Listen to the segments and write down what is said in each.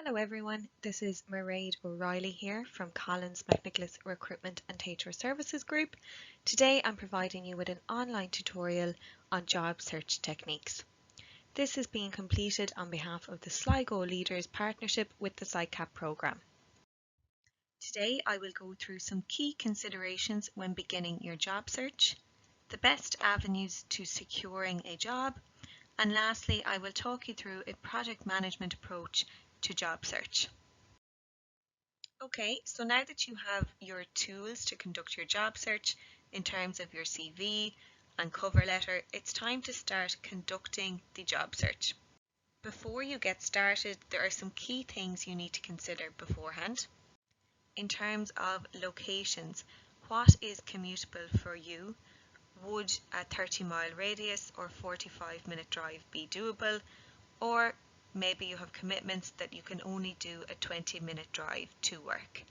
Hello everyone, this is Mairead O'Reilly here from Collins McNicholas Recruitment and HR Services Group. Today I'm providing you with an online tutorial on job search techniques. This is being completed on behalf of the Sligo Leaders Partnership with the SICAP programme. Today I will go through some key considerations when beginning your job search, the best avenues to securing a job, and lastly I will talk you through a project management approach to job search. Okay, so now that you have your tools to conduct your job search in terms of your CV and cover letter, it's time to start conducting the job search. Before you get started, there are some key things you need to consider beforehand. In terms of locations, what is commutable for you? Would a 30-mile radius or 45-minute drive be doable? Or maybe you have commitments that you can only do a 20-minute drive to work.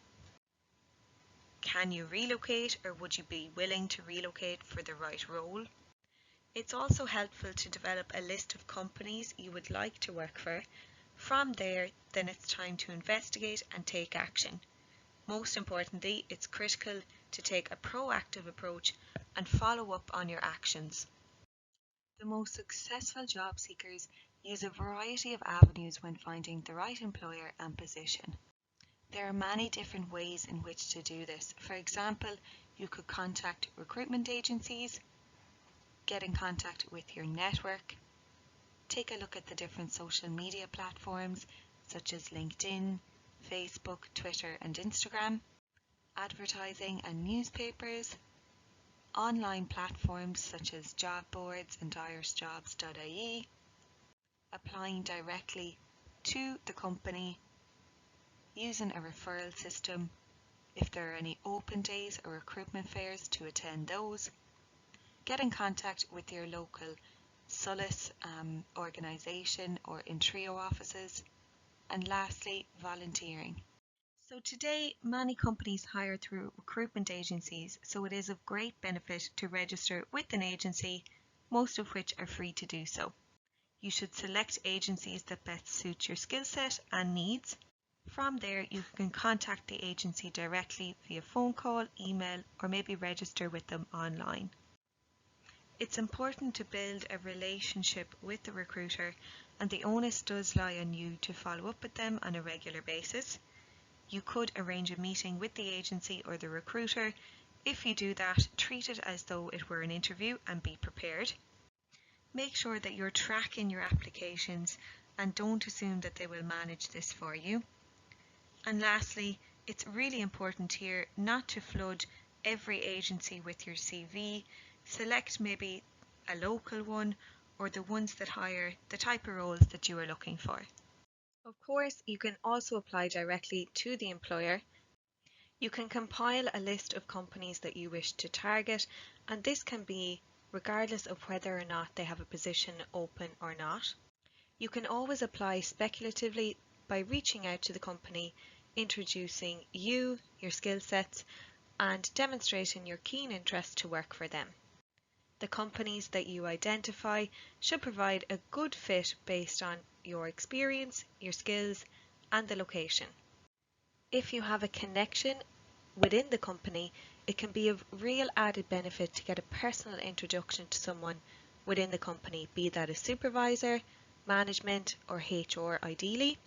Can you relocate, or would you be willing to relocate for the right role? It's also helpful to develop a list of companies you would like to work for. From there, then it's time to investigate and take action. Most importantly, it's critical to take a proactive approach and follow up on your actions. The most successful job seekers use a variety of avenues when finding the right employer and position. There are many different ways in which to do this. For example, you could contact recruitment agencies, get in contact with your network, take a look at the different social media platforms such as LinkedIn, Facebook, Twitter and Instagram, advertising and newspapers, online platforms such as job boards and irishjobs.ie, applying directly to the company, using a referral system, if there are any open days or recruitment fairs to attend those, get in contact with your local Solace organisation or Intrio offices, and lastly, volunteering. So today, many companies hire through recruitment agencies, so it is of great benefit to register with an agency, most of which are free to do so. You should select agencies that best suit your skill set and needs. From there, you can contact the agency directly via phone call, email, or maybe register with them online. It's important to build a relationship with the recruiter, and the onus does lie on you to follow up with them on a regular basis. You could arrange a meeting with the agency or the recruiter. If you do that, treat it as though it were an interview and be prepared. Make sure that you're tracking your applications and don't assume that they will manage this for you. And lastly, it's really important here not to flood every agency with your CV. Select maybe a local one or the ones that hire the type of roles that you are looking for. Of course, you can also apply directly to the employer. You can compile a list of companies that you wish to target, and this can be regardless of whether or not they have a position open or not. You can always apply speculatively by reaching out to the company, introducing you, your skill sets, and demonstrating your keen interest to work for them. The companies that you identify should provide a good fit based on your experience, your skills, and the location. If you have a connection within the company, it can be of real added benefit to get a personal introduction to someone within the company, be that a supervisor, management, or HR ideally.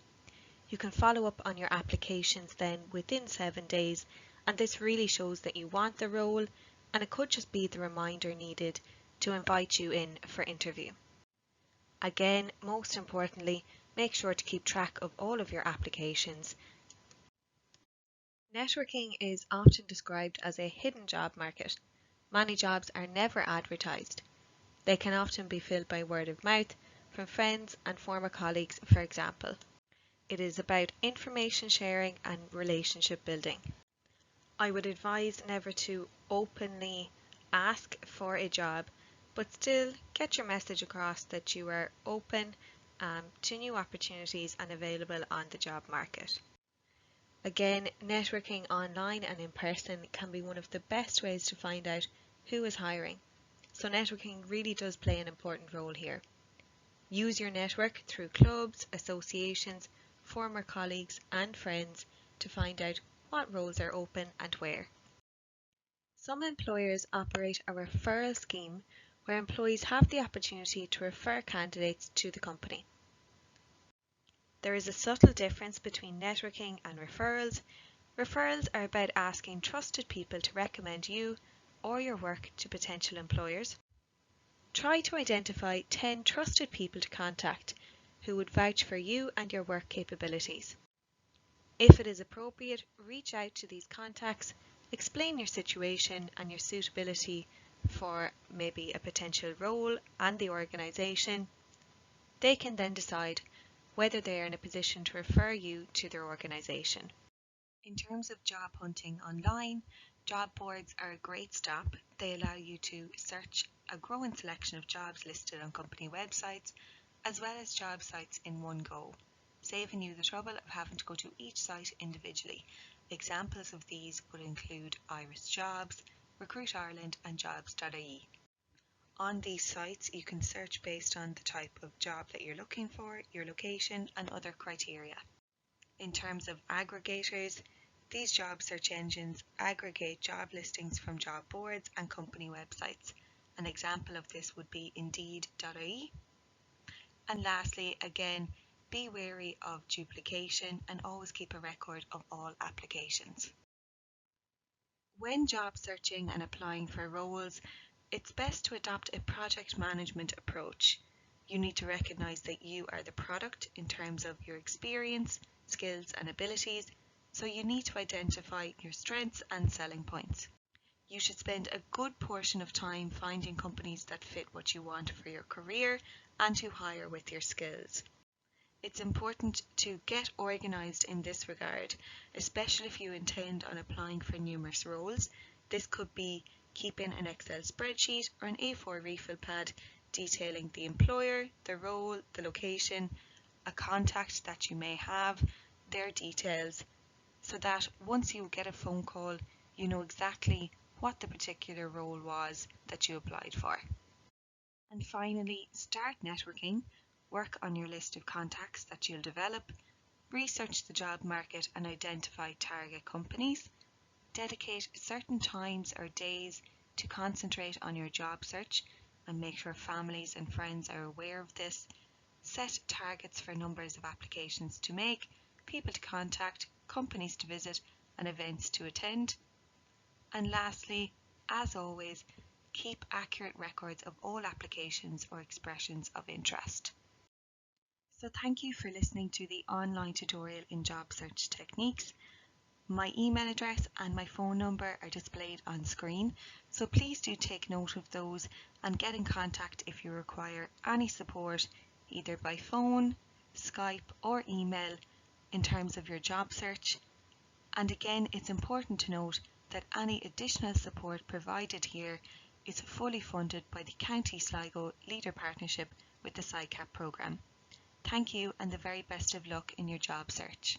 You can follow up on your applications then within 7 days, and this really shows that you want the role, and it could just be the reminder needed to invite you in for interview. Again, most importantly, make sure to keep track of all of your applications. Networking is often described as a hidden job market. Many jobs are never advertised. They can often be filled by word of mouth from friends and former colleagues, for example. It is about information sharing and relationship building. I would advise never to openly ask for a job, but still get your message across that you are open to new opportunities and available on the job market. Again, networking online and in person can be one of the best ways to find out who is hiring. So networking really does play an important role here. Use your network through clubs, associations, former colleagues and friends to find out what roles are open and where. Some employers operate a referral scheme where employees have the opportunity to refer candidates to the company. There is a subtle difference between networking and referrals. Referrals are about asking trusted people to recommend you or your work to potential employers. Try to identify 10 trusted people to contact who would vouch for you and your work capabilities. If it is appropriate, reach out to these contacts, explain your situation and your suitability for maybe a potential role and the organisation. They can then decide whether they are in a position to refer you to their organisation. In terms of job hunting online, job boards are a great stop. They allow you to search a growing selection of jobs listed on company websites, as well as job sites in one go, saving you the trouble of having to go to each site individually. Examples of these would include Iris Jobs, Recruit Ireland and Jobs.ie. On these sites, you can search based on the type of job that you're looking for, your location and other criteria. In terms of aggregators, these job search engines aggregate job listings from job boards and company websites. An example of this would be Indeed.ie. And lastly, again, be wary of duplication and always keep a record of all applications. When job searching and applying for roles, it's best to adopt a project management approach. You need to recognise that you are the product in terms of your experience, skills and abilities, so you need to identify your strengths and selling points. You should spend a good portion of time finding companies that fit what you want for your career and who hire with your skills. It's important to get organised in this regard, especially if you intend on applying for numerous roles. This could be keeping an Excel spreadsheet or an A4 refill pad detailing the employer, the role, the location, a contact that you may have, their details, so that once you get a phone call, you know exactly what the particular role was that you applied for. And finally, start networking. Work on your list of contacts that you'll develop, research the job market and identify target companies, dedicate certain times or days to concentrate on your job search and make sure families and friends are aware of this, set targets for numbers of applications to make, people to contact, companies to visit and events to attend. And lastly, as always, keep accurate records of all applications or expressions of interest. So thank you for listening to the online tutorial in Jobsearch Techniques. My email address and my phone number are displayed on screen, so please do take note of those and get in contact if you require any support either by phone, Skype or email in terms of your job search. And again, it's important to note that any additional support provided here is fully funded by the County Sligo Leader Partnership with the SciCap programme. Thank you and the very best of luck in your job search.